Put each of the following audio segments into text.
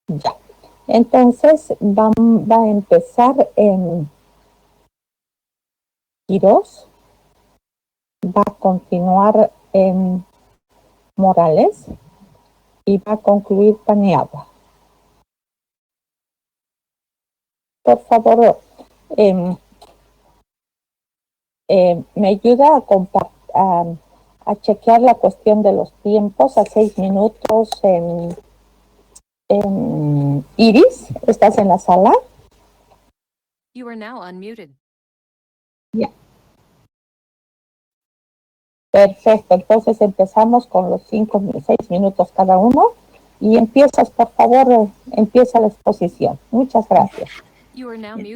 Ya. Entonces va a empezar en Quirós, va a continuar en Morales y va a concluir Paniagua. Por favor, me ayuda a chequear la cuestión de los tiempos a 6 minutos en Iris. ¿Estás en la sala? You are now unmuted. Ya. Perfecto, entonces empezamos con los 6 minutos cada uno y empiezas, por favor, empieza la exposición. Muchas gracias.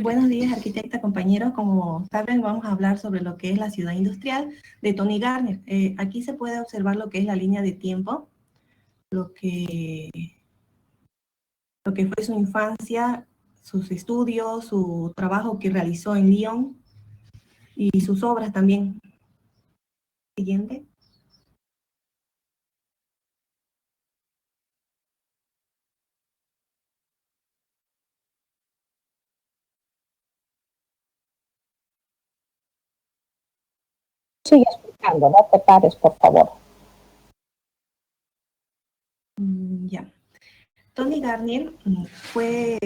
Buenos días, arquitecta, compañeros. Como saben, vamos a hablar sobre lo que es la ciudad industrial de Tony Garner. Aquí se puede observar lo que es la línea de tiempo, lo que fue su infancia, sus estudios, su trabajo que realizó en Lyon y sus obras también. Siguiente. Sigue explicando, no te pares, por favor. Ya. Tony Garnier fue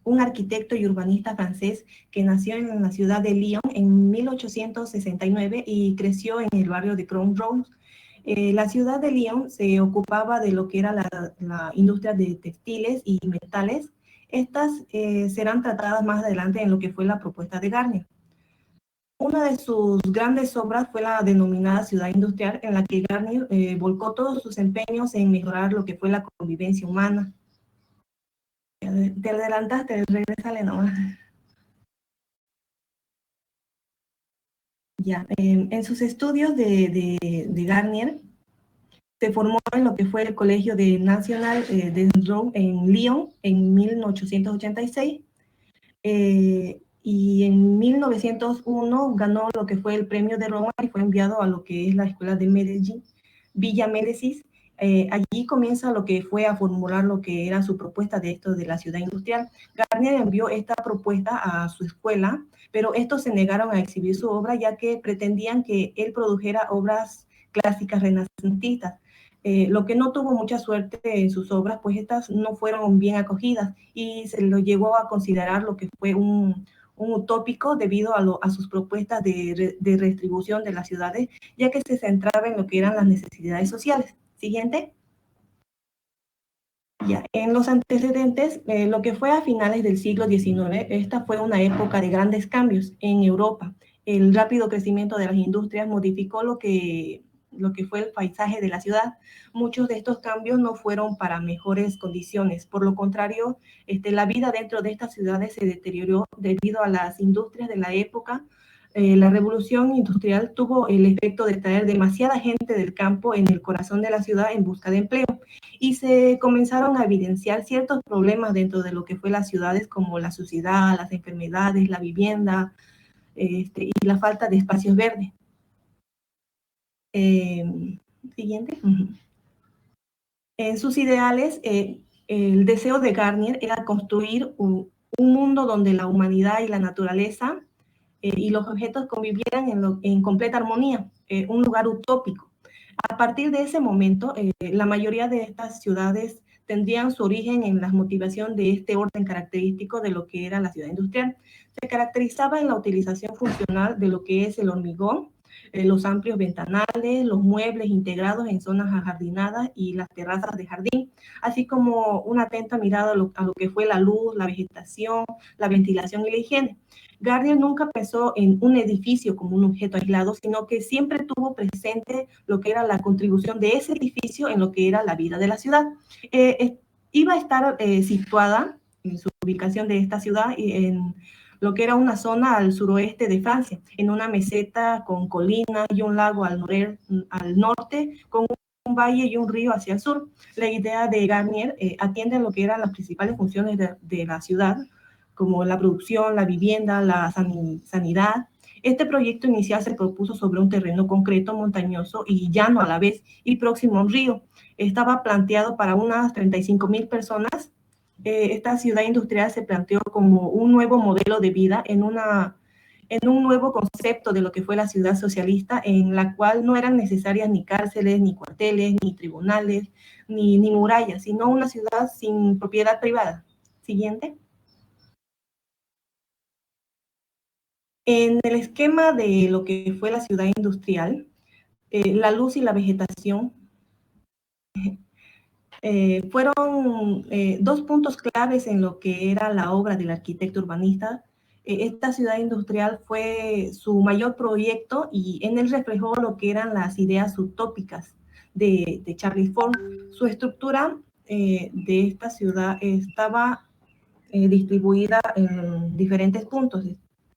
un arquitecto y urbanista francés que nació en la ciudad de Lyon en 1869 y creció en el barrio de Crown-Rose. La ciudad de Lyon se ocupaba de lo que era la industria de textiles y metales. Estas serán tratadas más adelante en lo que fue la propuesta de Garnier. Una de sus grandes obras fue la denominada ciudad industrial, en la que Garnier volcó todos sus empeños en mejorar lo que fue la convivencia humana. Te adelantaste, regrésale nomás. Ya, en sus estudios de Garnier, se formó en lo que fue el Colegio de National de Rome en Lyon en 1886. Y en 1901 ganó lo que fue el premio de Roma y fue enviado a lo que es la escuela de Medellín, Villa Médicis. Allí comienza lo que fue a formular lo que era su propuesta de esto de la ciudad industrial. Garnier envió esta propuesta a su escuela, pero estos se negaron a exhibir su obra ya que pretendían que él produjera obras clásicas renacentistas. Lo que no tuvo mucha suerte en sus obras, pues estas no fueron bien acogidas y se lo llegó a considerar lo que fue un utópico debido a sus propuestas de redistribución de las ciudades, ya que se centraba en lo que eran las necesidades sociales. Siguiente. Ya, en los antecedentes, lo que fue a finales del siglo XIX, esta fue una época de grandes cambios en Europa. El rápido crecimiento de las industrias modificó lo que fue el paisaje de la ciudad. Muchos de estos cambios no fueron para mejores condiciones. Por lo contrario, la vida dentro de estas ciudades se deterioró debido a las industrias de la época. La revolución industrial tuvo el efecto de traer demasiada gente del campo en el corazón de la ciudad en busca de empleo y se comenzaron a evidenciar ciertos problemas dentro de lo que fue las ciudades como la suciedad, las enfermedades, la vivienda y la falta de espacios verdes. Siguiente. En sus ideales, el deseo de Garnier era construir un mundo donde la humanidad y la naturaleza y los objetos convivieran en completa armonía, un lugar utópico. A partir de ese momento, la mayoría de estas ciudades tendrían su origen en la motivación de este orden característico de lo que era la ciudad industrial. Se caracterizaba en la utilización funcional de lo que es el hormigón, los amplios ventanales, los muebles integrados en zonas ajardinadas y las terrazas de jardín, así como una atenta mirada a lo que fue la luz, la vegetación, la ventilación y la higiene. Garnier nunca pensó en un edificio como un objeto aislado, sino que siempre tuvo presente lo que era la contribución de ese edificio en lo que era la vida de la ciudad. Iba a estar situada en su ubicación de esta ciudad en lo que era una zona al suroeste de Francia, en una meseta con colinas y un lago al norte, con un valle y un río hacia el sur. La idea de Garnier atiende a lo que eran las principales funciones de la ciudad, como la producción, la vivienda, la sanidad. Este proyecto inicial se propuso sobre un terreno concreto, montañoso y llano a la vez, y próximo a un río. Estaba planteado para unas 35,000 personas esta ciudad industrial se planteó como un nuevo modelo de vida en un nuevo concepto de lo que fue la ciudad socialista, en la cual no eran necesarias ni cárceles, ni cuarteles, ni tribunales, ni murallas, sino una ciudad sin propiedad privada. Siguiente. En el esquema de lo que fue la ciudad industrial, la luz y la vegetación fueron dos puntos claves en lo que era la obra del arquitecto urbanista. Esta ciudad industrial fue su mayor proyecto y en él reflejó lo que eran las ideas utópicas de Charlie Ford. Su estructura de esta ciudad estaba distribuida en diferentes puntos.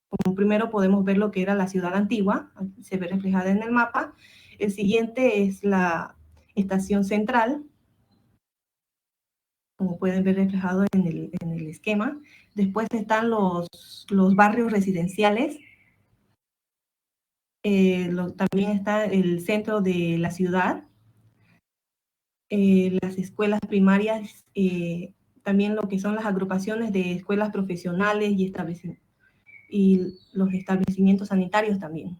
Como primero podemos ver lo que era la ciudad antigua, se ve reflejada en el mapa. El siguiente es la estación central, como pueden ver reflejado en el esquema. Después están los barrios residenciales. También está el centro de la ciudad, las escuelas primarias, también lo que son las agrupaciones de escuelas profesionales y los establecimientos sanitarios también.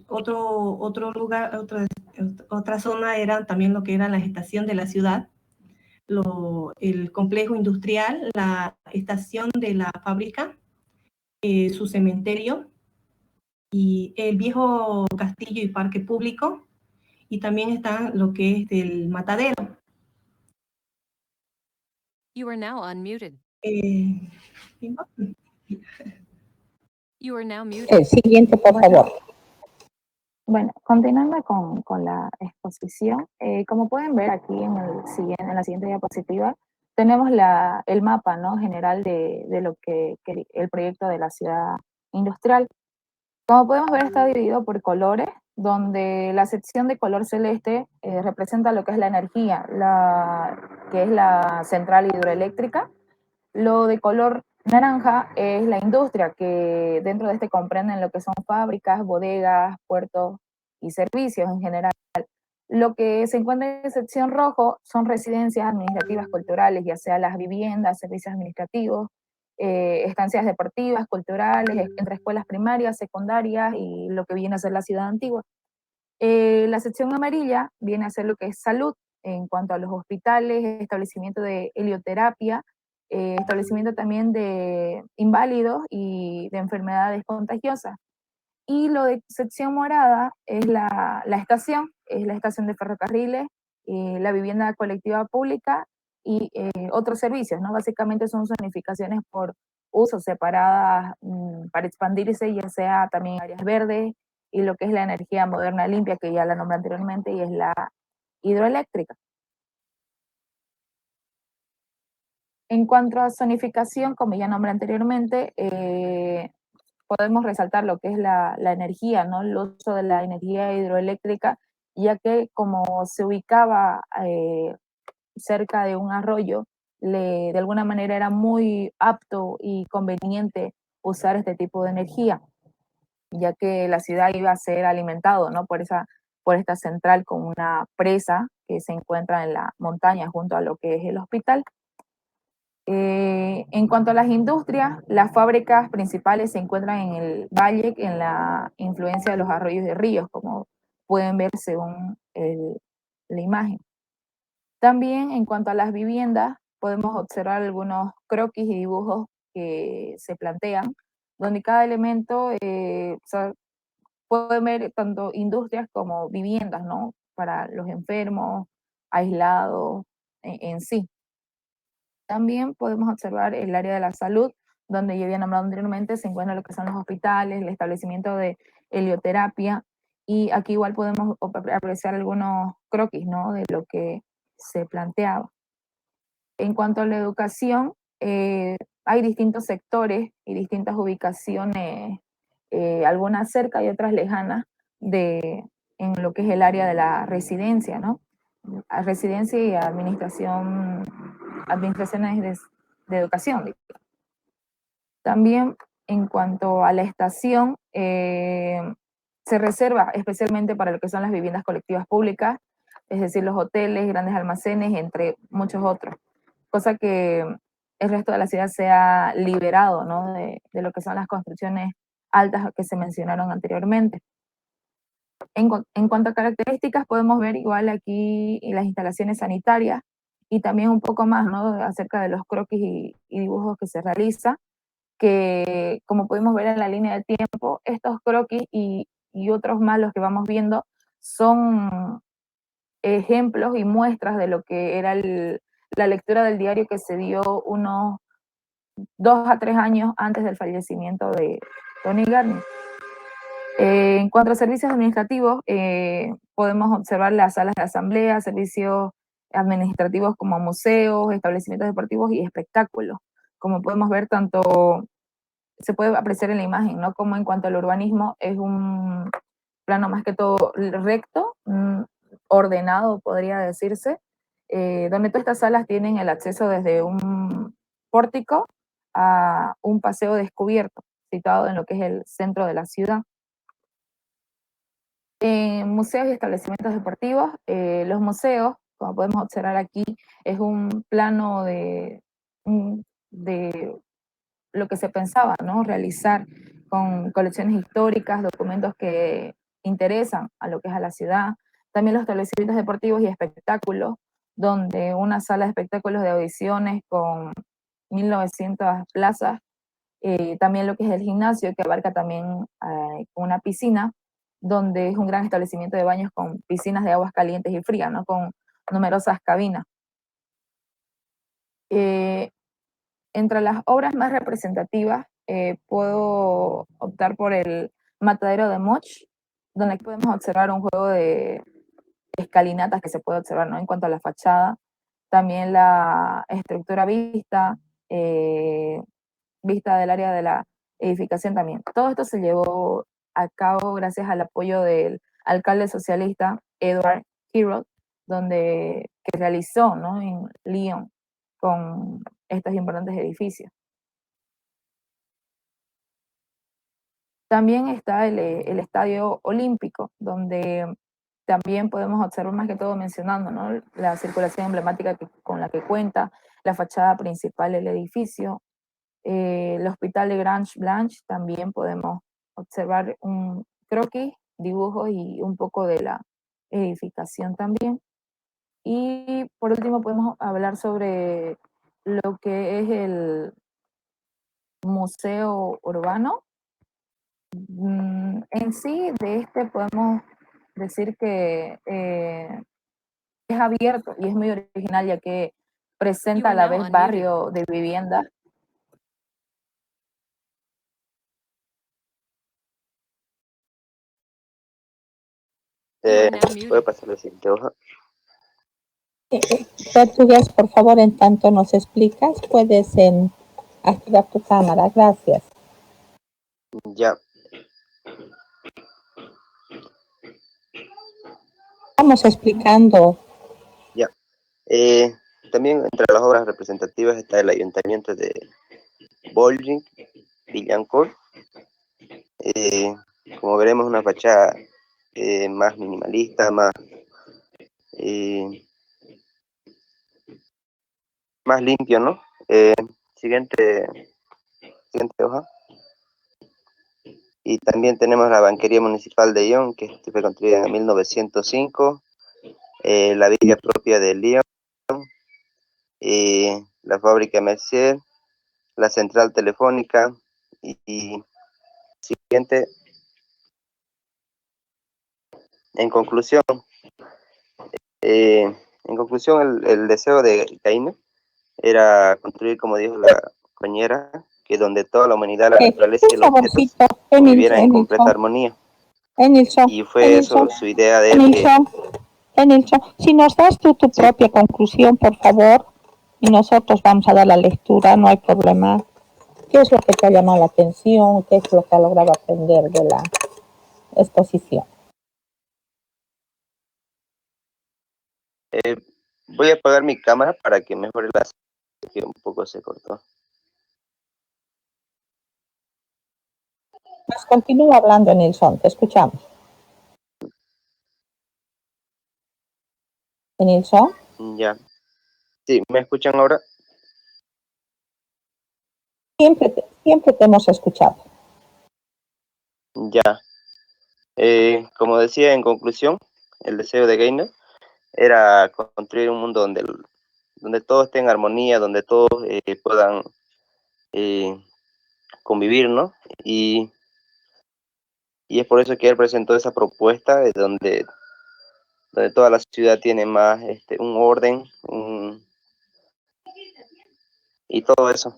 Otro lugar, otra zona era también lo que era la estación de la ciudad, el complejo industrial, la estación de la fábrica, su cementerio y el viejo castillo y parque público, y también está lo que es el matadero. You are now unmuted. You are now muted. El siguiente, por favor. Bueno, continuando con la exposición, como pueden ver aquí en la siguiente diapositiva, tenemos el mapa, ¿no?, general de lo que el proyecto de la ciudad industrial. Como podemos ver, está dividido por colores, donde la sección de color celeste representa lo que es la energía, que es la central hidroeléctrica. Lo de color naranja es la industria, que dentro de este comprenden lo que son fábricas, bodegas, puertos y servicios en general. Lo que se encuentra en sección rojo son residencias administrativas culturales, ya sea las viviendas, servicios administrativos, estancias deportivas, culturales, entre escuelas primarias, secundarias y lo que viene a ser la ciudad antigua. La sección amarilla viene a ser lo que es salud, en cuanto a los hospitales, establecimiento de helioterapia, establecimiento también de inválidos y de enfermedades contagiosas. Y lo de sección morada es la estación de ferrocarriles, la vivienda colectiva pública y otros servicios, ¿no? Básicamente son zonificaciones por usos separadas para expandirse, ya sea también áreas verdes y lo que es la energía moderna limpia, que ya la nombré anteriormente, y es la hidroeléctrica. En cuanto a zonificación, como ya nombré anteriormente, podemos resaltar lo que es la energía, ¿no?, el uso de la energía hidroeléctrica, ya que como se ubicaba cerca de un arroyo, de alguna manera era muy apto y conveniente usar este tipo de energía, ya que la ciudad iba a ser alimentado, ¿no?, por esta central con una presa que se encuentra en la montaña junto a lo que es el hospital. En cuanto a las industrias, las fábricas principales se encuentran en el valle, en la influencia de los arroyos y ríos, como pueden ver según la imagen. También en cuanto a las viviendas, podemos observar algunos croquis y dibujos que se plantean, donde cada elemento, pueden ver tanto industrias como viviendas, ¿no?, para los enfermos, aislados en sí. También podemos observar el área de la salud, donde ya había nombrado anteriormente, se encuentran lo que son los hospitales, el establecimiento de helioterapia, y aquí igual podemos apreciar algunos croquis, ¿no?, de lo que se planteaba. En cuanto a la educación, hay distintos sectores y distintas ubicaciones, algunas cerca y otras lejanas, en lo que es el área de la residencia, ¿no? Residencia y administraciones de educación. También en cuanto a la estación, se reserva especialmente para lo que son las viviendas colectivas públicas, es decir, los hoteles, grandes almacenes, entre muchos otros. Cosa que el resto de la ciudad se ha liberado, ¿no? de lo que son las construcciones altas que se mencionaron anteriormente. En cuanto a características, podemos ver igual aquí las instalaciones sanitarias y también un poco más, ¿no? Acerca de los croquis y dibujos que se realiza, que como pudimos ver en la línea de tiempo, estos croquis y otros más los que vamos viendo son ejemplos y muestras de lo que era la lectura del diario que se dio unos 2 a 3 años antes del fallecimiento de Tony Garnier. En cuanto a servicios administrativos, podemos observar las salas de asamblea, servicios administrativos como museos, establecimientos deportivos y espectáculos. Como podemos ver, tanto se puede apreciar en la imagen, ¿no? Como en cuanto al urbanismo, es un plano más que todo recto, ordenado, podría decirse, donde todas estas salas tienen el acceso desde un pórtico a un paseo descubierto, situado en lo que es el centro de la ciudad. Museos y establecimientos deportivos. Los museos, como podemos observar aquí, es un plano de lo que se pensaba, ¿no? Realizar con colecciones históricas, documentos que interesan a lo que es a la ciudad. También los establecimientos deportivos y espectáculos, donde una sala de espectáculos de audiciones con 1900 plazas, también lo que es el gimnasio, que abarca también una piscina, donde es un gran establecimiento de baños con piscinas de aguas calientes y frías, ¿no? Con numerosas cabinas. Entre las obras más representativas, puedo optar por el Matadero de Moch, donde aquí podemos observar un juego de escalinatas que se puede observar, ¿no? En cuanto a la fachada, también la estructura vista del área de la edificación también. Todo esto se llevó a cabo gracias al apoyo del alcalde socialista Edward Herold, que realizó, ¿no? En Lyon con estos importantes edificios. También está el Estadio Olímpico, donde también podemos observar más que todo mencionando, ¿no? La circulación emblemática con la que cuenta, la fachada principal del edificio, el Hospital de Grange Blanche, también podemos observar un croquis, dibujos y un poco de la edificación también. Y por último podemos hablar sobre lo que es el Museo Urbano. En sí, de este podemos decir que es abierto y es muy original, ya que presenta a la vez barrio de vivienda. ¿Puede pasar la siguiente hoja? Portugués, por favor, en tanto nos explicas, puedes activar tu cámara. Gracias. Ya. Estamos explicando. Ya. También entre las obras representativas está el Ayuntamiento de Boulogne-Billancourt. Como veremos, una fachada más minimalista, más limpio, ¿no? Siguiente hoja. Y también tenemos la Banquería Municipal de Lyon, que fue construida en 1905, la villa propia de Lyon, la fábrica Mercier, la central telefónica y siguiente. En conclusión, el deseo de Gaines era construir, como dijo la compañera, que donde toda la humanidad, la naturaleza y los objetos vivieran en completa armonía. Y fue eso su idea de él. Enilson, si nos das tú tu propia conclusión, por favor, y nosotros vamos a dar la lectura, no hay problema. ¿Qué es lo que te ha llamado la atención? ¿Qué es lo que ha logrado aprender de la exposición? Voy a apagar mi cámara para que mejore la señal, que un poco se cortó. Pues continúa hablando, Nilsson, te escuchamos. Nilsson. Ya. Sí, ¿me escuchan ahora? Siempre te hemos escuchado. Ya. Como decía, en conclusión, el deseo de Gainer era construir un mundo donde todo esté en armonía, donde todos puedan convivir, ¿no? Y es por eso que él presentó esa propuesta donde toda la ciudad tiene más un orden y todo eso.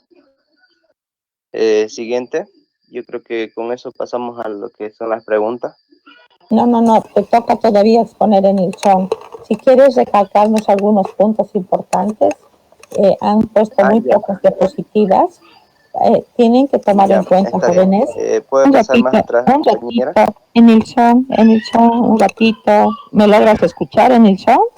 Siguiente, yo creo que con eso pasamos a lo que son las preguntas. No, te toca todavía exponer en el show. Si quieres recalcarnos algunos puntos importantes, han puesto muy pocas diapositivas. Tienen que tomar en cuenta, jóvenes. ¿Puede pasar más atrás, compañera? En el show, un ratito. ¿Me logras escuchar en el show?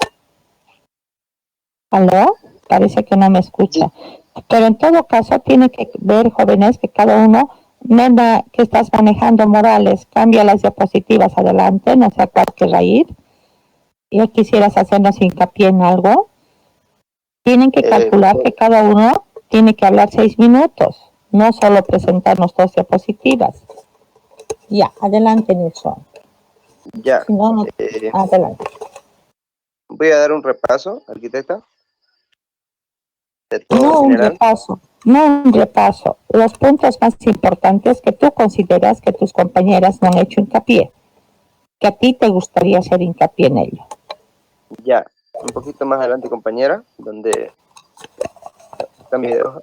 ¿Aló? Parece que no me escucha. Sí. Pero en todo caso, tiene que ver, jóvenes, que cada uno, nada que estás manejando Morales, cambia las diapositivas adelante, no sé a cuál querrá ir. Y quisieras hacernos hincapié en algo. Tienen que calcular que cada uno tiene que hablar 6 minutos, no solo presentarnos 2 diapositivas. Ya, adelante, Nilsson. Ya. Si no, adelante. Voy a dar un repaso, arquitecta. No un repaso. Los puntos más importantes que tú consideras que tus compañeras no han hecho hincapié, que a ti te gustaría hacer hincapié en ello. Ya, un poquito más adelante, compañera, donde cambie de hoja.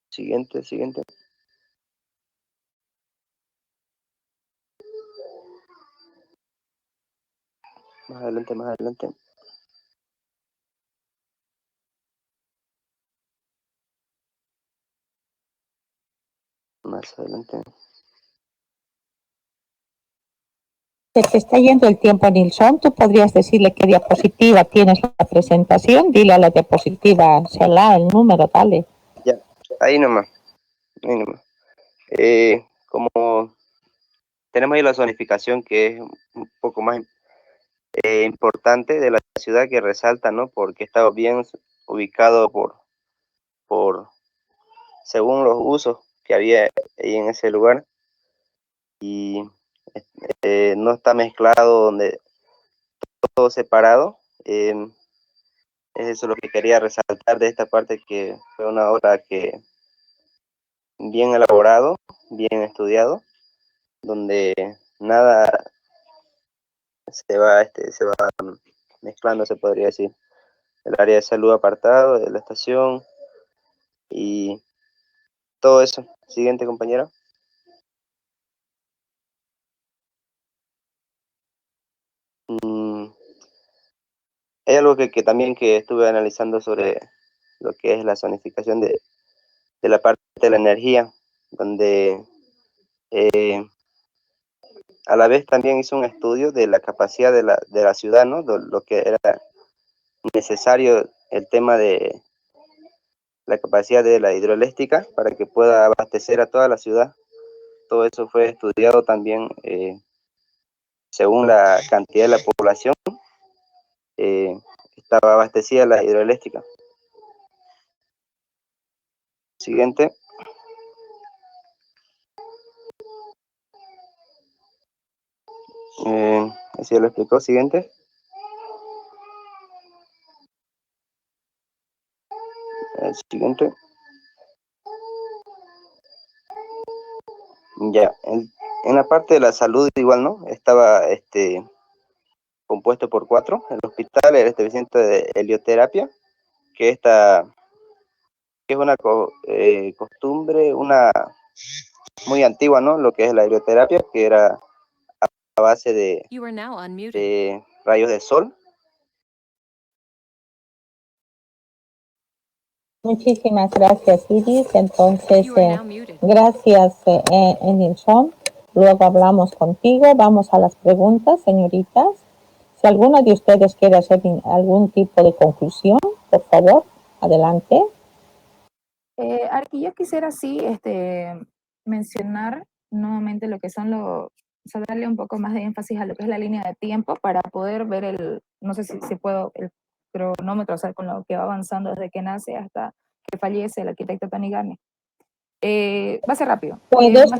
Siguiente. Más adelante. Más adelante. Se te está yendo el tiempo, Nilsson. Tú podrías decirle qué diapositiva tienes la presentación. Dile a la diapositiva, el número, dale. Ya, ahí nomás. Como tenemos ahí la zonificación, que es un poco más importante de la ciudad, que resalta, ¿no? Porque está bien ubicado según los usos que había ahí en ese lugar, y no está mezclado, donde todo separado. Es eso lo que quería resaltar de esta parte, que fue una obra que bien elaborado, bien estudiado, donde nada se va mezclando, se podría decir. El área de salud apartado de la estación y todo eso. Siguiente, compañera. Hay algo que también que estuve analizando sobre lo que es la zonificación de la parte de la energía, donde a la vez también hizo un estudio de la capacidad de la ciudad, ¿no? Lo que era necesario, el tema de la capacidad de la hidroeléctrica para que pueda abastecer a toda la ciudad. Todo eso fue estudiado también según la cantidad de la población. Estaba abastecida la hidroeléctrica. Siguiente. Así lo explicó. Siguiente. El siguiente. Ya, en la parte de la salud igual, ¿no? Estaba compuesto por 4. El hospital, el establecimiento de helioterapia, que es una costumbre, una muy antigua, ¿no? Lo que es la helioterapia, que era a base de rayos de sol. Muchísimas gracias, Iris. Entonces, gracias, Nilsson. Luego hablamos contigo. Vamos a las preguntas, señoritas. Si alguna de ustedes quiere hacer algún tipo de conclusión, por favor, adelante. Arqui, yo quisiera mencionar nuevamente lo que son darle un poco más de énfasis a lo que es la línea de tiempo para poder ver no sé si puedo, el cronómetro, o sea, con lo que va avanzando desde que nace hasta que fallece el arquitecto Tony Garnier. Va a ser rápido. Puedes,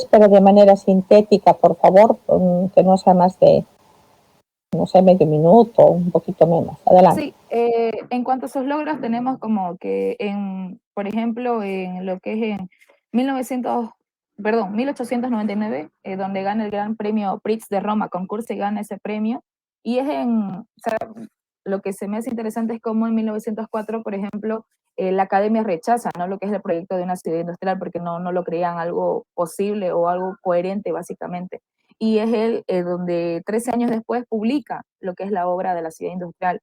pero de manera sintética, por favor, que no sea más de, no sé, medio minuto, un poquito menos. Adelante. Sí, en cuanto a sus logros, tenemos como que por ejemplo, en lo que es en 1899, donde gana el Gran Premio Prix de Roma, concursa y gana ese premio, y o sea, lo que se me hace interesante es cómo en 1904, por ejemplo, la academia rechaza, ¿no?, lo que es el proyecto de una ciudad industrial porque no lo creían algo posible o algo coherente, básicamente. Y es él donde 13 años después publica lo que es la obra de la ciudad industrial.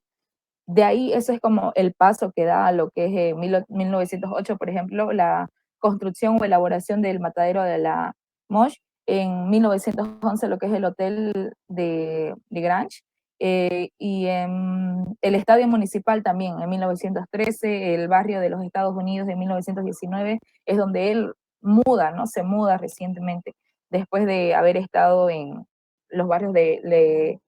De ahí, eso es como el paso que da a lo que es 1908, por ejemplo, la construcción o elaboración del matadero de la Moche, en 1911 lo que es el hotel de Grange, y en el estadio municipal también, en 1913, el barrio de los Estados Unidos de 1919, es donde él muda, ¿no? Se muda recientemente, después de haber estado en los barrios de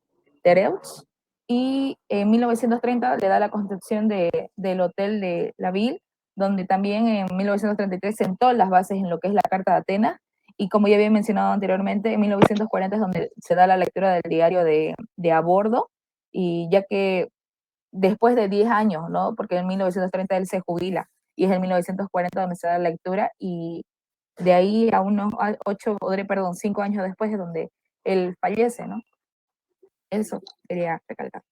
Tereux, y en 1930 le da la construcción del Hotel de la Ville, donde también en 1933 sentó las bases en lo que es la Carta de Atenas, y como ya había mencionado anteriormente, en 1940 es donde se da la lectura del diario de a bordo, y ya que después de 10 años, ¿no?, porque en 1930 él se jubila, y es en 1940 donde se da la lectura, y de ahí a unos 5 años después es donde él fallece, ¿no? Eso quería recalcar.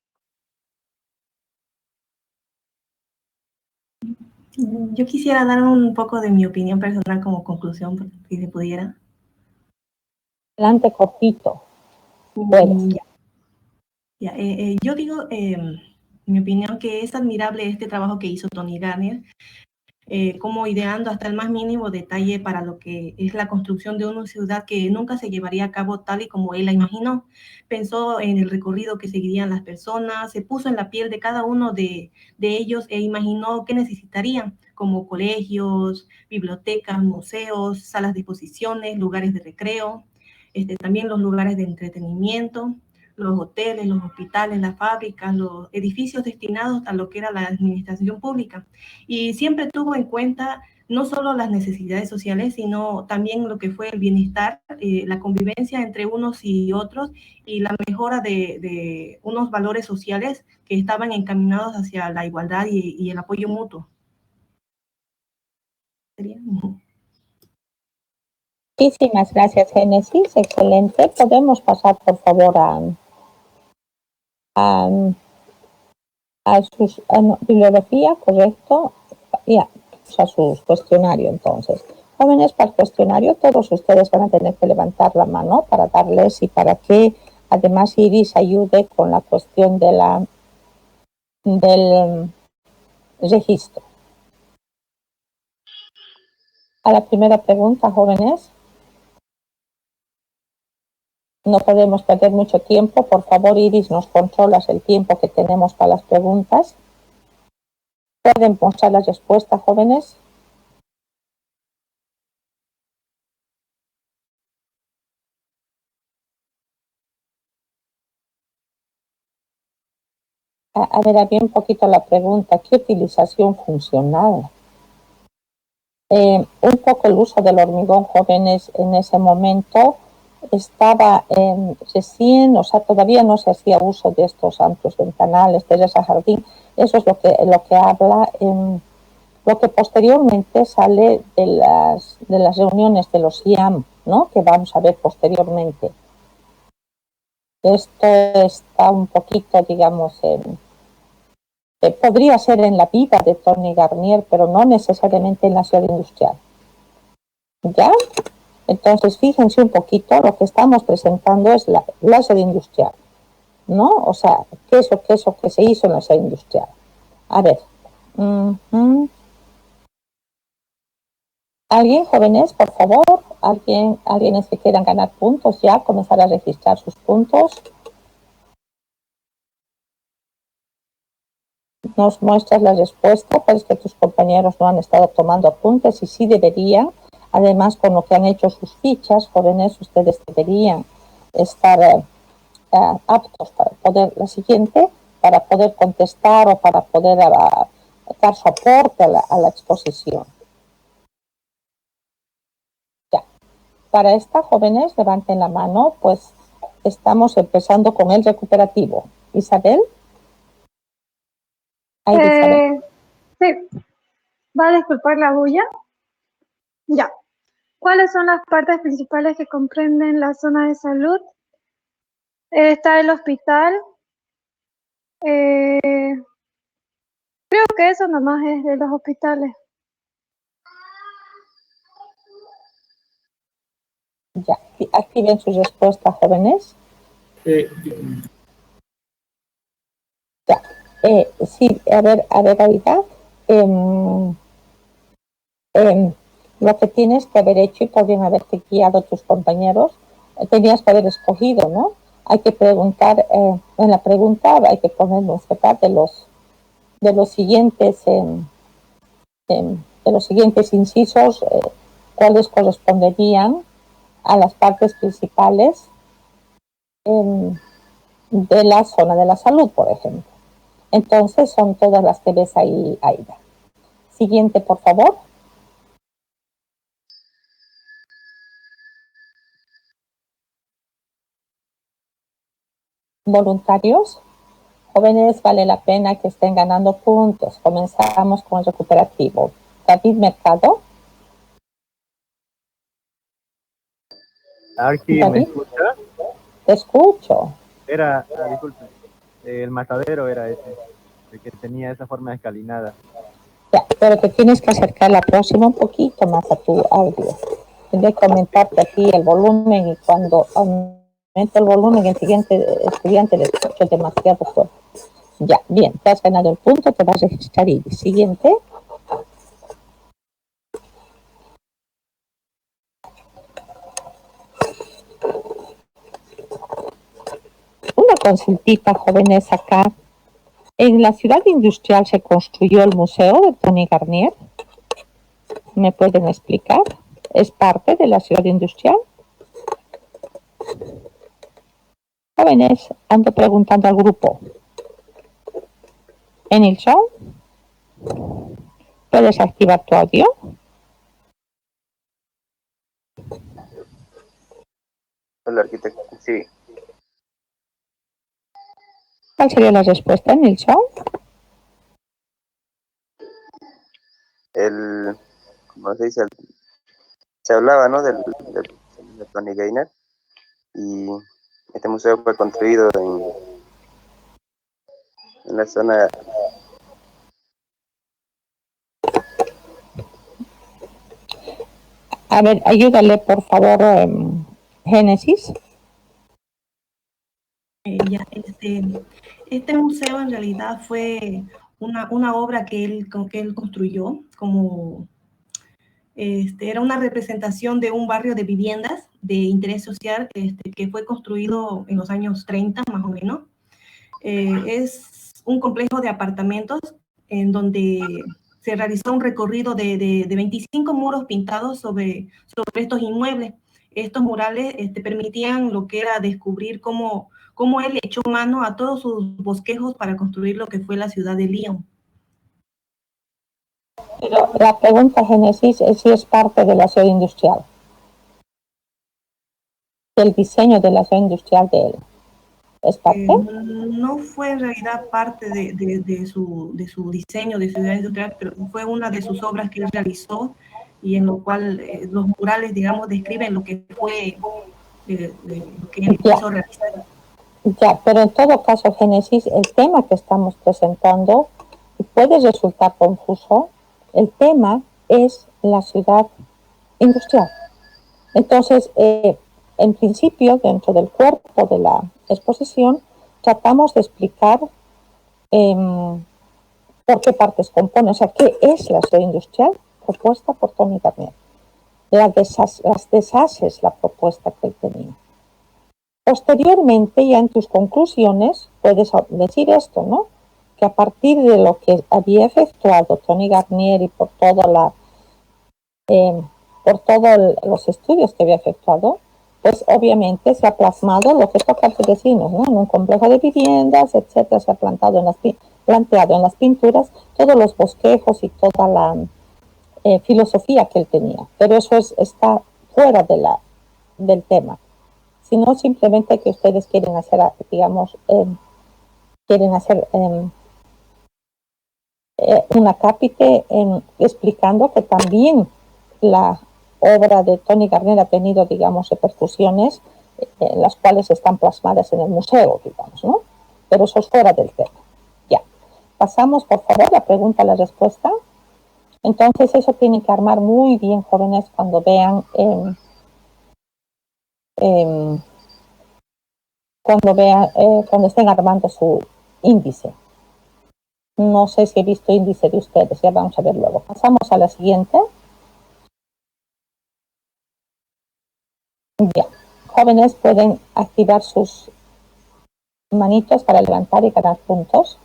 Yo quisiera dar un poco de mi opinión personal como conclusión, si se pudiera. Adelante, cortito. Yo digo, en mi opinión, que es admirable este trabajo que hizo Tony Garnier, como ideando hasta el más mínimo detalle para lo que es la construcción de una ciudad que nunca se llevaría a cabo tal y como él la imaginó. Pensó en el recorrido que seguirían las personas, se puso en la piel de cada uno de ellos e imaginó qué necesitarían, como colegios, bibliotecas, museos, salas de exposiciones, lugares de recreo, también los lugares de entretenimiento, los hoteles, los hospitales, las fábricas, los edificios destinados a lo que era la administración pública. Y siempre tuvo en cuenta no solo las necesidades sociales, sino también lo que fue el bienestar, la convivencia entre unos y otros, y la mejora de unos valores sociales que estaban encaminados hacia la igualdad y el apoyo mutuo. Muchísimas gracias, Génesis. Excelente. Podemos pasar, por favor, a su bibliografía, correcto, a su cuestionario. Entonces, jóvenes, para el cuestionario todos ustedes van a tener que levantar la mano para darles, y para que además Iris ayude con la cuestión del registro. A la primera pregunta, jóvenes. No podemos perder mucho tiempo. Por favor, Iris, nos controlas el tiempo que tenemos para las preguntas. ¿Pueden mostrar las respuestas, jóvenes? A ver, había un poquito la pregunta, ¿qué utilización funcional? Un poco el uso del hormigón, jóvenes, en ese momento estaba recién, o sea, todavía no se hacía uso de estos amplios ventanales, de ese jardín. Eso es lo que habla, lo que posteriormente sale de las reuniones de los IAM, ¿no?, que vamos a ver posteriormente. Esto está un poquito, digamos, podría ser en la vida de Tony Garnier, pero no necesariamente en la ciudad industrial. ¿Ya? Entonces, fíjense un poquito, lo que estamos presentando es la ciudad industrial, ¿no? O sea, ¿qué es lo que se hizo en la ciudad industrial? A ver. ¿Alguien, jóvenes, por favor? ¿Alguien que quieran ganar puntos ya? Comenzar a registrar sus puntos. Nos muestras la respuesta, parece que tus compañeros no han estado tomando apuntes y sí deberían. Además, con lo que han hecho sus fichas, jóvenes, ustedes deberían estar aptos para poder, la siguiente, para poder contestar o para poder dar soporte a la exposición. Ya. Para esta, jóvenes, levanten la mano, pues estamos empezando con el recuperativo. Isabel. Isabel. Sí. ¿Va a disculpar la bulla? Ya. ¿Cuáles son las partes principales que comprenden la zona de salud? Está el hospital. Creo que eso nomás es de los hospitales. Ya, activen sus respuestas, jóvenes. Ya, sí, a ver, ahorita. Lo que tienes que haber hecho y podrían haberte guiado tus compañeros, tenías que haber escogido, ¿no? Hay que preguntar, en la pregunta hay que poner de los siguientes incisos, cuáles corresponderían a las partes principales de la zona de la salud, por ejemplo. Entonces son todas las que ves ahí, Aida. Siguiente, por favor. Voluntarios. Jóvenes, vale la pena que estén ganando puntos. Comenzamos con el recuperativo. David Mercado. Arqui, ¿me escucha? Te escucho. Disculpe, el matadero era ese, el que tenía esa forma de escalinada. Ya, pero te tienes que acercar la próxima un poquito más a tu audio. Tendré que comentarte aquí el volumen y cuando aumento el volumen el siguiente estudiante le escucho demasiado fuerte. Ya, bien, te has ganado el punto, te vas a registrar y siguiente. Una consultita, jóvenes, acá. En la ciudad industrial se construyó el museo de Tony Garnier. ¿Me pueden explicar? ¿Es parte de la ciudad industrial? Jóvenes, ando preguntando al grupo. Enilson, ¿puedes activar tu audio? Hola, arquitecto. Sí. ¿Cuál sería la respuesta, Nilsson? Como se dice, se hablaba, ¿no? de Tony Garnier, y este museo fue construido en la zona. A ver, ayúdale, por favor, Génesis. Este museo en realidad fue una obra que él construyó, como era una representación de un barrio de viviendas de interés social que fue construido en los años 30 más o menos. Es un complejo de apartamentos en donde se realizó un recorrido de 25 muros pintados sobre estos inmuebles. Estos murales permitían lo que era descubrir cómo él echó mano a todos sus bosquejos para construir lo que fue la ciudad de Lyon. Pero la pregunta, Génesis, es si es parte de la ciudad industrial. El diseño de la ciudad industrial de él. ¿Es parte? No fue en realidad parte de su diseño de ciudad industrial, pero fue una de sus obras que él realizó y en lo cual los murales, digamos, describen lo que fue lo que él quiso realizar. Ya, pero en todo caso, Génesis, el tema que estamos presentando puede resultar confuso. El tema es la ciudad industrial. Entonces, en principio, dentro del cuerpo de la exposición, tratamos de explicar por qué partes compone, o sea, qué es la ciudad industrial propuesta por Tony Garnier. Las deshaces la propuesta que él tenía. Posteriormente, ya en tus conclusiones, puedes decir esto, ¿no? Que a partir de lo que había efectuado Tony Garnier y por toda por todos los estudios que había efectuado, pues obviamente se ha plasmado lo que toca a los vecinos, ¿no? En un complejo de viviendas, etcétera, se ha planteado en las pinturas todos los bosquejos y toda la filosofía que él tenía. Pero eso está fuera del tema, sino simplemente que ustedes quieren hacer, digamos, un acápite explicando que también la obra de Tony Garnier ha tenido, digamos, repercusiones las cuales están plasmadas en el museo, digamos, ¿no? Pero eso es fuera del tema. Ya. Pasamos, por favor, la pregunta a la respuesta. Entonces, eso tienen que armar muy bien, jóvenes, cuando vean, cuando estén armando su índice. No sé si he visto índice de ustedes, ya vamos a ver luego. Pasamos a la siguiente. Ya. Jóvenes pueden activar sus manitos para levantar y ganar puntos.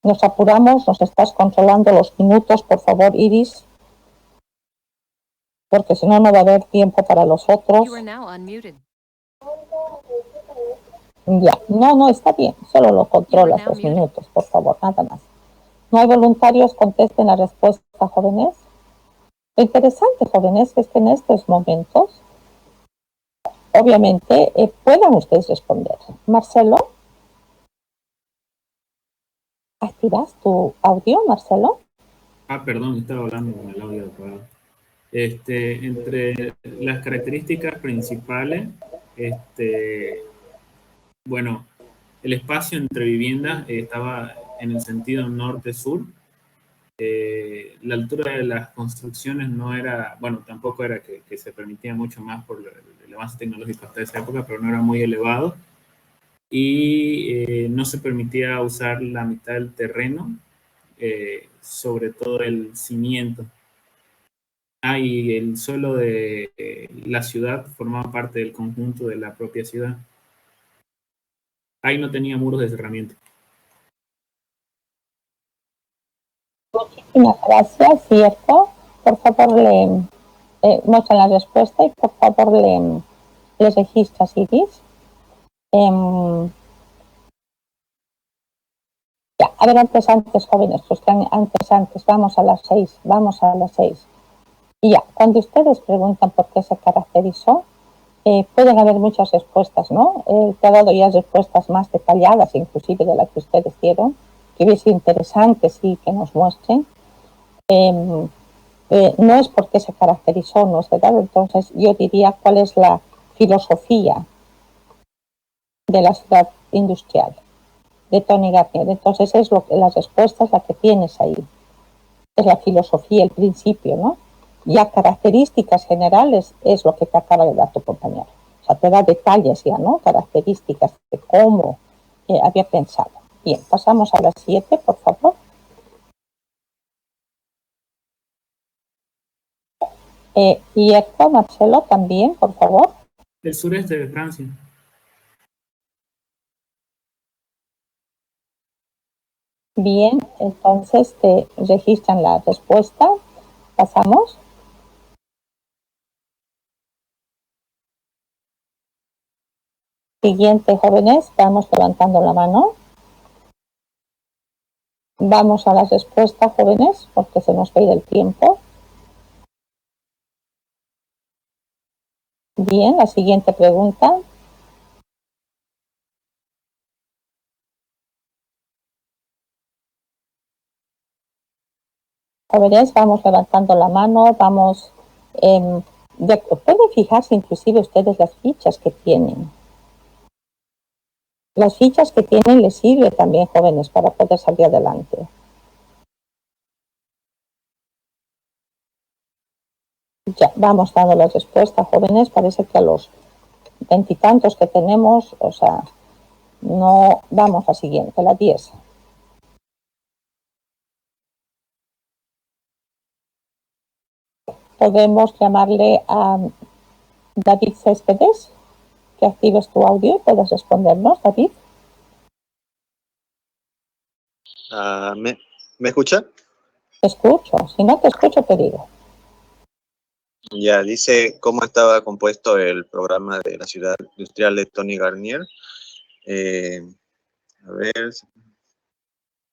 Nos apuramos, nos estás controlando los minutos, por favor, Iris, porque si no, no va a haber tiempo para los otros. You are now unmuted. Ya, no, está bien, solo lo controlas los minutos, por favor, nada más. No hay voluntarios, contesten la respuesta, jóvenes. Lo interesante, jóvenes, es que en estos momentos, obviamente, puedan ustedes responder. Marcelo, ¿activas tu audio, Marcelo? Perdón, estaba hablando con el audio apagado. Entre las características principales, bueno, el espacio entre viviendas estaba en el sentido norte-sur. La altura de las construcciones no era, bueno, tampoco era que se permitía mucho más por el avance tecnológico hasta esa época, pero no era muy elevado. Y no se permitía usar la mitad del terreno, sobre todo el cimiento. Y el suelo de la ciudad formaba parte del conjunto de la propia ciudad. Ahí no tenía muros de cerramiento. Muchísimas gracias, cierto. Por favor, muestran la respuesta y por favor les registras, Iris. Ya, a ver, antes, jóvenes, pues que antes, vamos a las 6. Y ya, cuando ustedes preguntan por qué se caracterizó, pueden haber muchas respuestas, ¿no? Te ha dado ya respuestas más detalladas, inclusive de las que ustedes dieron, que hubiese interesante, sí, que nos muestren. No es porque se caracterizó, ¿no es verdad? Entonces, yo diría cuál es la filosofía de la ciudad industrial de Tony Garnier. Entonces, es la respuesta es la que tienes ahí. Es la filosofía, el principio, ¿no? Ya características generales es lo que te acaba de dar tu compañero. O sea, te da detalles ya, ¿no? Características de cómo había pensado. Bien, pasamos a las 7, por favor. Y esto, Marcelo, también, por favor. El sureste de Francia. Bien, entonces te registran la respuesta. Pasamos. Siguiente, jóvenes, vamos levantando la mano. Vamos a las respuestas, jóvenes, porque se nos va a ir el tiempo. Bien, la siguiente pregunta. Jóvenes, vamos levantando la mano, vamos... pueden fijarse inclusive ustedes las fichas que tienen. Las fichas que tienen les sirve también, jóvenes, para poder salir adelante. Ya, vamos dando la respuesta, jóvenes. Parece que a los 20 y tantos que tenemos, o sea, no... Vamos a la siguiente, la 10. Podemos llamarle a David Céspedes, que actives tu audio y puedes respondernos, David. ¿Me escucha? Te escucho. Si no te escucho, te digo. Ya, dice cómo estaba compuesto el programa de la ciudad industrial de Tony Garnier. A ver,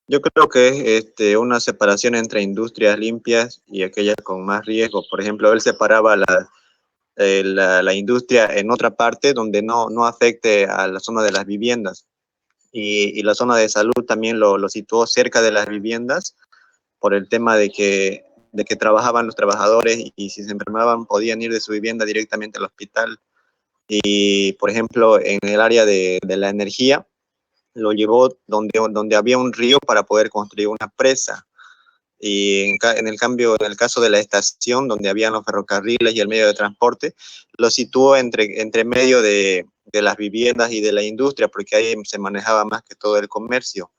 yo creo que es una separación entre industrias limpias y aquellas con más riesgo. Por ejemplo, él separaba la industria en otra parte donde no afecte a la zona de las viviendas. Y la zona de salud también lo situó cerca de las viviendas por el tema de que trabajaban los trabajadores y si se enfermaban podían ir de su vivienda directamente al hospital. Y, por ejemplo, en el área de la energía, lo llevó donde había un río para poder construir una presa. Y en el caso de la estación, donde habían los ferrocarriles y el medio de transporte, lo situó entre medio de las viviendas y de la industria, porque ahí se manejaba más que todo el comercio.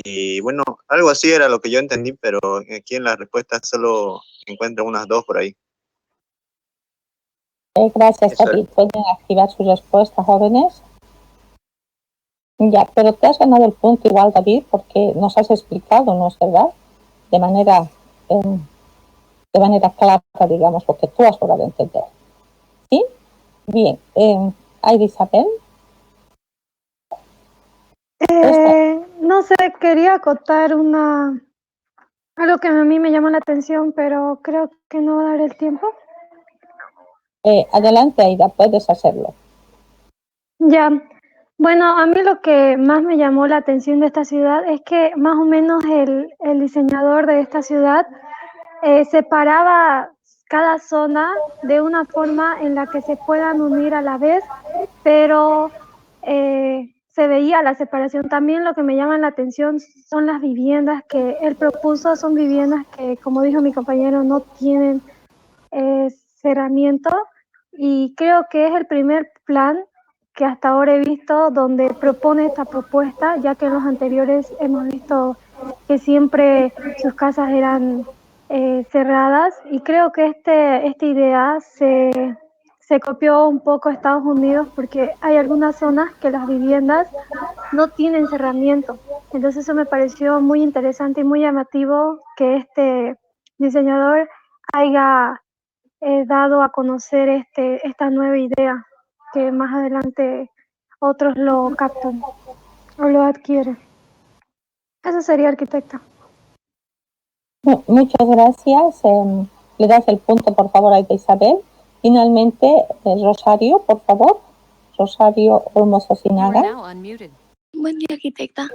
Y bueno, algo así era lo que yo entendí, pero aquí en la respuesta solo encuentro unas dos por ahí. Gracias, David. Pueden activar su respuesta, jóvenes. Ya, pero te has ganado el punto igual, David, porque nos has explicado, ¿no es verdad? De manera clara, digamos, lo que tú has logrado entender. ¿Sí? Bien. Isabel. No sé, quería acotar algo que a mí me llamó la atención, pero creo que no va a dar el tiempo. Adelante, Aida, puedes hacerlo. Ya. Bueno, a mí lo que más me llamó la atención de esta ciudad es que más o menos el diseñador de esta ciudad separaba cada zona de una forma en la que se puedan unir a la vez, pero se veía la separación. También lo que me llama la atención son las viviendas que él propuso, son viviendas que, como dijo mi compañero, no tienen cerramiento, y creo que es el primer plan que hasta ahora he visto donde propone esta propuesta, ya que en los anteriores hemos visto que siempre sus casas eran cerradas, y creo que esta idea se copió un poco a Estados Unidos, porque hay algunas zonas que las viviendas no tienen cerramiento. Entonces eso me pareció muy interesante y muy llamativo que este diseñador haya dado a conocer esta nueva idea, que más adelante otros lo captan o lo adquieren. Eso sería, arquitecta. Muchas gracias. Le das el punto, por favor, a Isabel. Finalmente, Rosario, por favor. Rosario Olmos Osinaga. Buen día, arquitecta.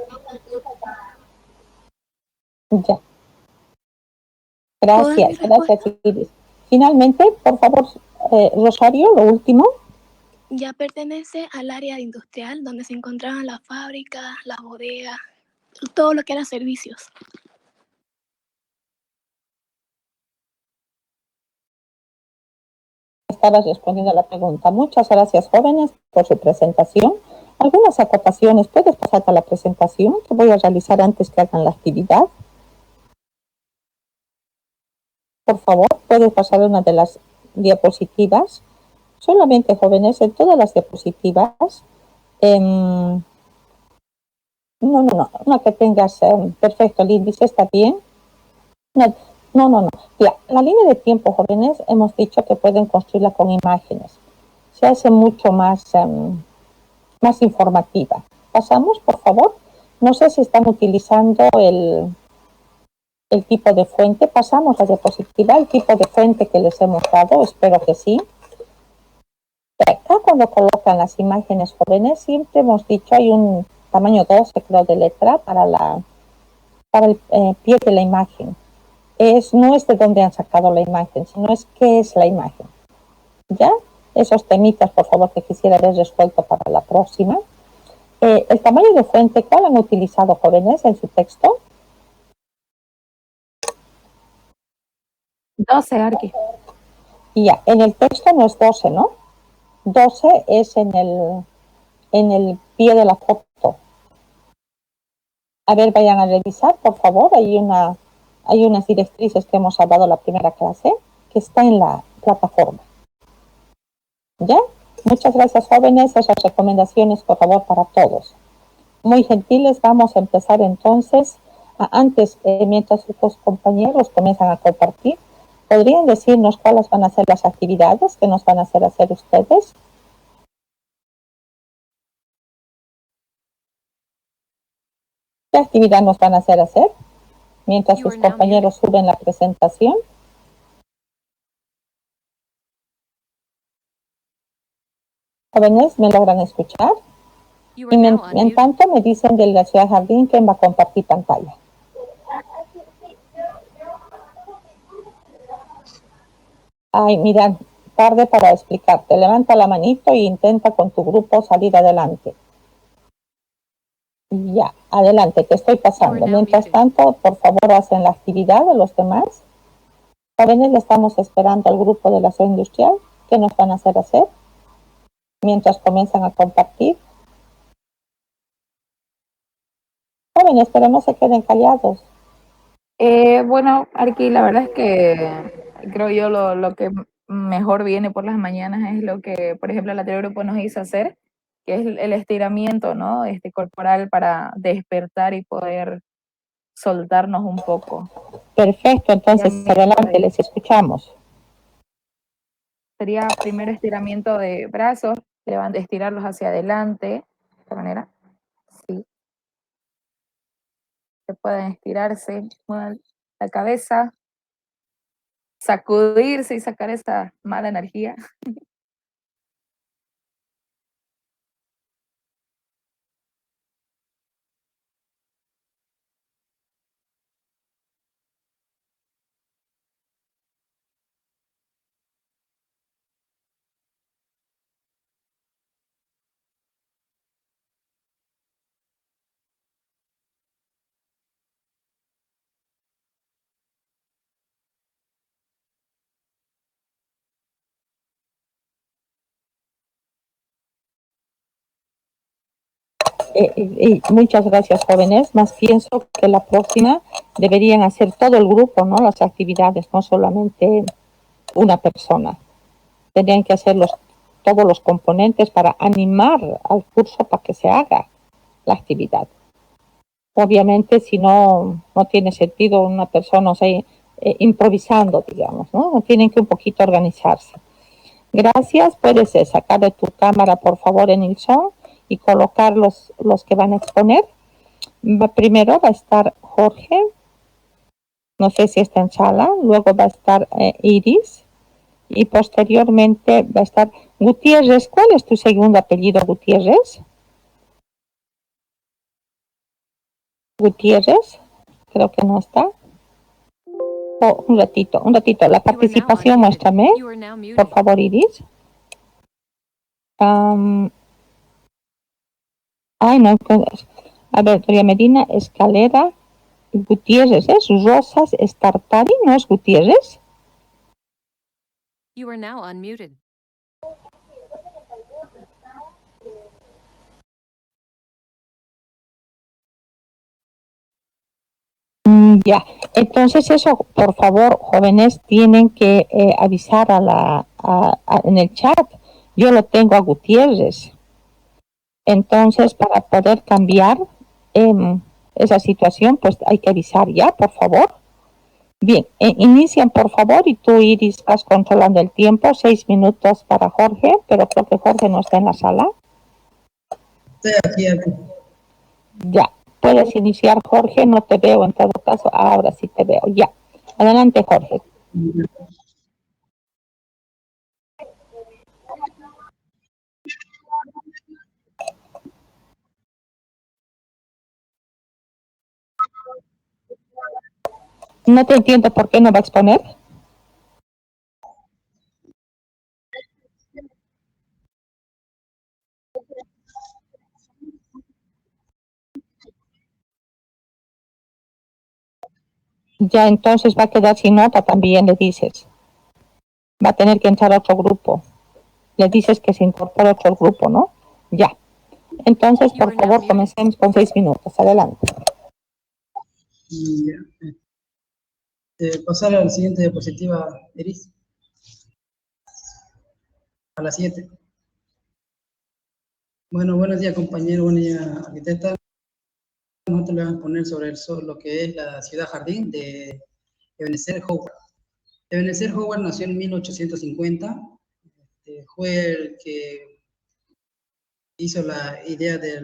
Ya. Gracias, Iris. Finalmente, por favor, Rosario, lo último. Ya pertenece al área industrial donde se encontraban las fábricas, las bodegas, todo lo que era servicios. Estabas respondiendo a la pregunta. Muchas gracias, jóvenes, por su presentación. Algunas acotaciones. ¿Puedes pasar a la presentación que voy a realizar antes que hagan la actividad? Por favor, puedes pasar una de las diapositivas. Solamente, jóvenes, en todas las diapositivas. No, una que tengas perfecto, el índice está bien. No. Ya, la línea de tiempo, jóvenes, hemos dicho que pueden construirla con imágenes. Se hace mucho más informativa. Pasamos, por favor. No sé si están utilizando el tipo de fuente. Pasamos la diapositiva, el tipo de fuente que les hemos dado. Espero que sí. Acá cuando colocan las imágenes, jóvenes, siempre hemos dicho hay un tamaño 12, creo, de letra para el pie de la imagen. No es de dónde han sacado la imagen, sino es qué es la imagen. ¿Ya? Esos temitas, por favor, que quisiera ver resuelto para la próxima. El tamaño de fuente, ¿cuál han utilizado, jóvenes, en su texto? 12, Arqui. Ya, en el texto no es 12, ¿no? 12 es en el pie de la foto. A ver, vayan a revisar, por favor. Hay unas directrices que hemos hablado en la primera clase, que está en la plataforma. ¿Ya? Muchas gracias, jóvenes. Esas recomendaciones, por favor, para todos. Muy gentiles, vamos a empezar entonces. Antes, mientras sus compañeros comienzan a compartir, ¿Podrían decirnos cuáles van a ser las actividades que nos van a hacer ustedes? ¿Qué actividad nos van a hacer mientras sus compañeros suben la presentación? Jóvenes, ¿me logran escuchar? Y en tanto me dicen de la ciudad Jardín quién va a compartir pantalla. Ay, mira, tarde para explicarte. Levanta la manito e intenta con tu grupo salir adelante. Ya, adelante, te estoy pasando. Mientras tanto, por favor, hacen la actividad de los demás. Jóvenes, le estamos esperando al grupo de la ciudad industrial. ¿Qué nos van a hacer? Mientras comienzan a compartir. Jóvenes, pero no se queden callados. Bueno, Arqui, la verdad es que creo yo lo que mejor viene por las mañanas es lo que, por ejemplo, el anterior grupo nos hizo hacer, que es el estiramiento, ¿no? Corporal para despertar y poder soltarnos un poco. Perfecto, entonces adelante, les escuchamos. Sería primero estiramiento de brazos, estirarlos hacia adelante, de esta manera. Sí. Se pueden estirarse, muevan la cabeza, sacudirse y sacar esa mala energía. Muchas gracias, jóvenes. Más pienso que la próxima deberían hacer todo el grupo, ¿no? Las actividades, no solamente una persona. Tendrían que hacer todos los componentes para animar al curso para que se haga la actividad. Obviamente, si no tiene sentido una persona, o sea, improvisando, digamos, ¿no? Tienen que un poquito organizarse. Gracias. Puedes sacar de tu cámara, por favor, en Nilsson y colocar los que van a exponer. Primero va a estar Jorge, no sé si está en sala, luego va a estar Iris y posteriormente va a estar Gutiérrez. ¿Cuál es tu segundo apellido, Gutiérrez? Gutiérrez, creo que no está. Oh, un ratito, la participación muéstrame, por favor, Iris. No, a ver, Doria Medina, Escalera, Gutiérrez, Rosas, Estartari, ¿no es Gutiérrez? You are now unmuted. Ya, entonces eso, por favor, jóvenes, tienen que avisar en el chat. Yo lo tengo a Gutiérrez. Entonces, para poder cambiar esa situación, pues hay que avisar ya, por favor. Bien, inician, por favor, y tú, Iris, vas controlando el tiempo. 6 minutos para Jorge, pero creo que Jorge no está en la sala. Estoy aquí. Ya, puedes iniciar, Jorge. No te veo en todo caso. Ahora sí te veo. Ya, adelante, Jorge. No te entiendo por qué no va a exponer. Ya, entonces va a quedar sin nota también, le dices. Va a tener que entrar a otro grupo. Le dices que se incorpora a otro grupo, ¿no? Ya. Entonces, por favor, comencemos con 6 minutos. Adelante. Pasar a la siguiente diapositiva, Iris. A la 7. Bueno, buenos días, compañero, buenos días, arquitecta. Nosotros le vamos a poner sobre lo que es la ciudad jardín de Ebenezer Howard. Ebenezer Howard nació en 1850. Fue el que hizo la idea de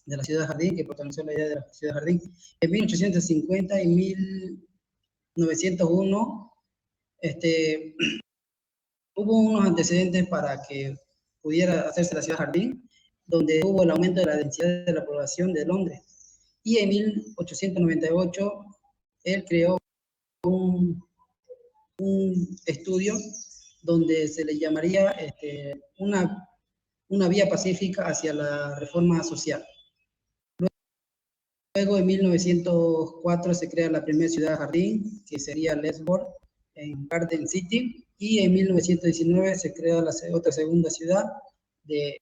la ciudad jardín, que protagonizó la idea de la ciudad jardín. En 1850 y 1901 hubo unos antecedentes para que pudiera hacerse la ciudad jardín, donde hubo el aumento de la densidad de la población de Londres. Y en 1898 él creó un estudio donde se le llamaría una vía pacífica hacia la reforma social. Luego, en 1904, se crea la primera ciudad jardín, que sería Lesbos, en Garden City, y en 1919 se crea la otra segunda ciudad de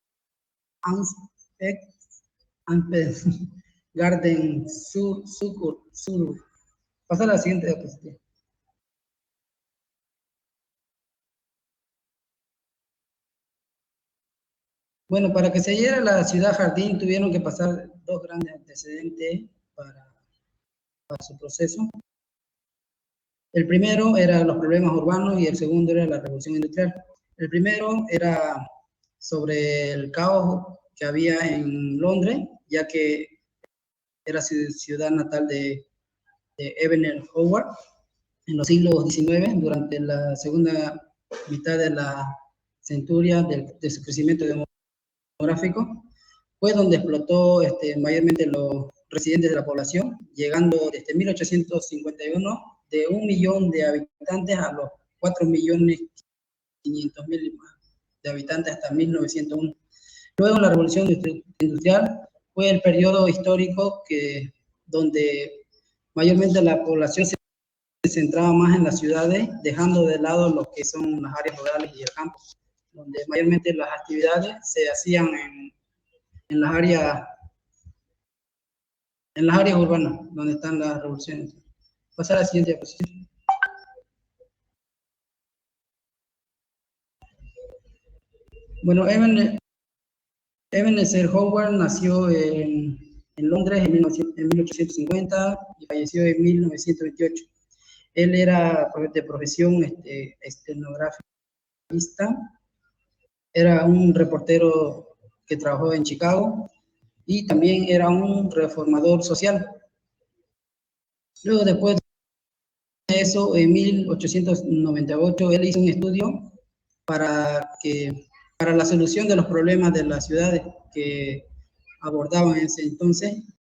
Garden Sur. Pasa a la siguiente diapositiva. Bueno, para que se diera la ciudad jardín tuvieron que pasar dos grandes antecedentes para su proceso. El primero era los problemas urbanos y el segundo era la revolución industrial. El primero era sobre el caos que había en Londres, ya que era ciudad natal de Ebenezer Howard en los siglos XIX, durante la segunda mitad de la centuria de su crecimiento demográfico, fue donde explotó mayormente los residentes de la población, llegando desde 1851 de 1 millón de habitantes a los 4.500.000 de habitantes hasta 1901. Luego la revolución industrial fue el periodo histórico donde mayormente la población se centraba más en las ciudades, dejando de lado lo que son las áreas rurales y el campo, donde mayormente las actividades se hacían en las áreas urbanas, donde están las revoluciones. Pasar a la siguiente diapositiva. Bueno, Ebenezer Howard nació en Londres en 1850 y falleció en 1928. Él era de profesión estenografista, era un reportero que trabajó en Chicago y también era un reformador social. Luego, después de eso, en 1898, él hizo un estudio para la solución de los problemas de las ciudades que abordaban en ese entonces,